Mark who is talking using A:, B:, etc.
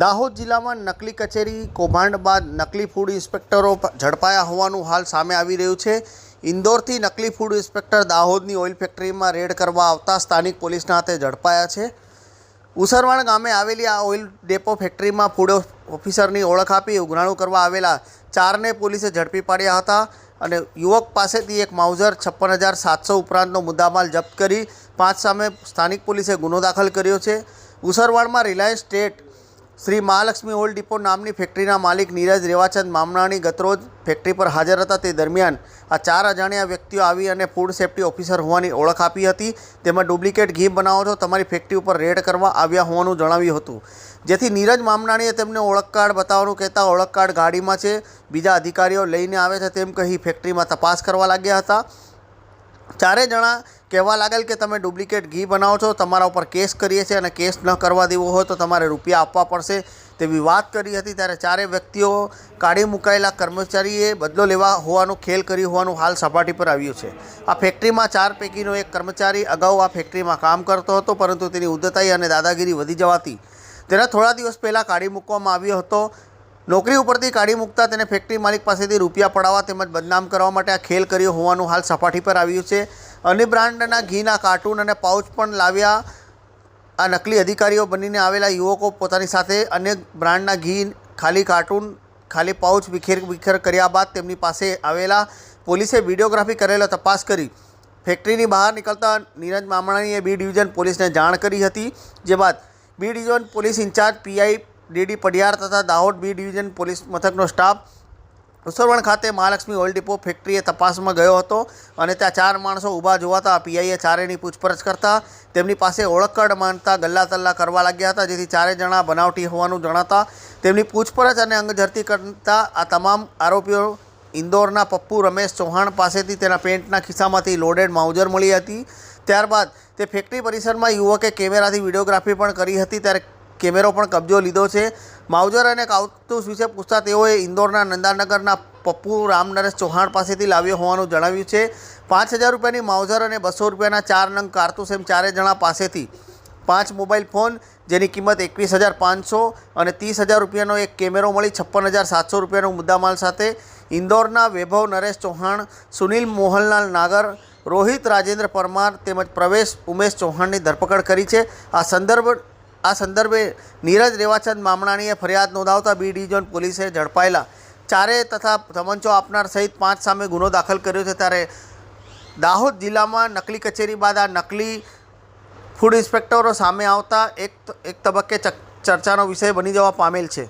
A: દાહોદ જિલ્લામાં નકલી કચેરી કૌભાંડ બાદ નકલી ફૂડ ઇન્સ્પેક્ટરો ઝડપાયા હોવાનું હાલ સામે આવી રહ્યું છે। ઇન્દોરથી નકલી ફૂડ ઇન્સ્પેક્ટર દાહોદની ઓઇલ ફેક્ટરીમાં રેડ કરવા આવતા સ્થાનિક પોલીસના હાથે ઝડપાયા છે। ઉસરવાણ ગામે આવેલી આ ઓઇલ ડેપો ફેક્ટરીમાં ફૂડ ઓફિસરની ઓળખ આપી ઉઘરાણું કરવા આવેલા 4ને પોલીસે ઝડપી પાડ્યા હતા અને યુવક પાસેથી એક માઉઝર 56,700 ઉપરાંતનો મુદ્દામાલ જપ્ત કરી 5 સામે સ્થાનિક પોલીસે ગુનો દાખલ કર્યો છે। ઉસરવાણમાં Reliance state Shri Mahalakshmi oil depot नामनी फेक्टरीना मालिक नीरज रेवाचंद मामनाणी गतरोज फेक्टरी पर हाजर था। ते दरमियान आ 4 अजाण्या व्यक्तिओ आवी अने फूड सेफ्टी ऑफिसर होवानी ओळख आपी हती। तेमां डुप्लिकेट घी बनावो छो तमारी फेक्टरी पर रेड करवा आव्या होवानुं जणाव्युं हतुं। जेथी नीरज मामनाणीए तेमने ओळख कार्ड बताववानुं कहेता ओळख कार्ड गाडीमां छे, बीजा अधिकारीओ लईने आवे छे तेम कही फेक्टरीमां तपास करवा लाग्या हता। 4 जणा कहेवा लागेल कि तमे डुप्लिकेट घी बनावो छो, तमारा पर केस करीए छे अने केस न करवा देवो होय तो तमारे रूपिया आपवा पड़शे तेवी वात करी हती। त्यारे 4 व्यक्तिओ काढी मुकायेला कर्मचारीए बदलो लेवा होवानो खेल कर्यो होवानुं हाल सपाटी पर आव्युं छे। आ फेक्टरीमां 4 पैकीनो एक कर्मचारी अगाऊ आ फेक्टरीमां काम करतो हतो, परंतु तेनी उद्धताई अने दादागिरी वधी जवाथी तेना थोड़ा दिवस पहेला काढी मूकवामां आव्यो हतो। नौकरी उपरथी काढी मूकता तेने फेक्टरी मालिक पासेथी रूपिया पड़ावा तेमज बदनाम करवा माटे आ खेल कर्यो होवानुं हाल सपाटी पर आव्युं छे। अन्य ब्रांडना घीना कार्टून और पाउच पण लाव्या। आ नकली अधिकारीओ बनीने आवेला युवको पोतानी साथे अन्य ब्रांडना घी खाली कार्टून खाली पाउच विखेर कर्या बाद तेमनी पासे आवेला पोलीसे विडियोग्राफी करेलो तपास करी फेक्टरीनी बहार निकलता नीरज मामणानीए बी डिविजन पोलीसने जाण करी हती। जे बाद B division police incharge PI D Padiyar तथा दाहोद बी डिविजन पोलीस मथकनो स्टाफ उसरवण खाते महालक्ष्मी ओइल डिपो फेक्टरीए तपासमां गयो हतो अने त्यां 4 माणसो ऊभा जोवाता पीआईए 4ની पूछपरछ करता तेमनी पासे ओळख कार्ड मांगता गल्ला तल्ला करवा लाग्या हता। जेथी 4 जणा बनावटी होवानुं जणाता तेमनी पूछपरछ अने अंगझड़ती करता आ तमाम आरोपीओ इंदोरना पप्पू रमेश चौहाण पासेथी तेना पेन्टना खिस्सामांथी लोडेड माउजर मळी हती। त्यारबाद ते फेक्टरी परिसरमां युवके केमेराथी विडियोग्राफी पण करी हती त्यारे केमेरो पण कब्जो लीधो छे। माउजर अने काउतूस विषे पूछता तेओए इंदोरना नंदानगरना पप्पू राम नरेश चौहाण पासेथी लाव्यो होवानुं जणाव्युं छे। 5,000 रुपयानी माउजर अने 200 रुपयाना 4 नंग कारतूस एम 4 जणा पासेथी 5 मोबाइल फोन जेनी किंमत 21,500 अने 30,000 रुपयानो एक केमेरो मळी 56,700 रुपयानो मुद्दामाल साथे इंदोरना वैभव नरेश चौहाण, सुनील मोहनलाल नागर, रोहित राजेन्द्र परमार तेमज प्रवेश उमेश चौहाणनी धरपकड़ करी छे। आ संदर्भे नीरज रेवाचंद मामणानीए फरियाद नोंधावता बी डिविजन पोलीसे झड़पायेला 4 तथा तमंचो आपनार सहित 5 सामे गुनो दाखल कर्यो छे। त्यारे दाहोद जिल्लामां नकली कचेरी बाद आ नकली फूड इंस्पेक्टरो सामे आवता एक तबक्के चर्चानो विषय बनी जवा पामेल छे।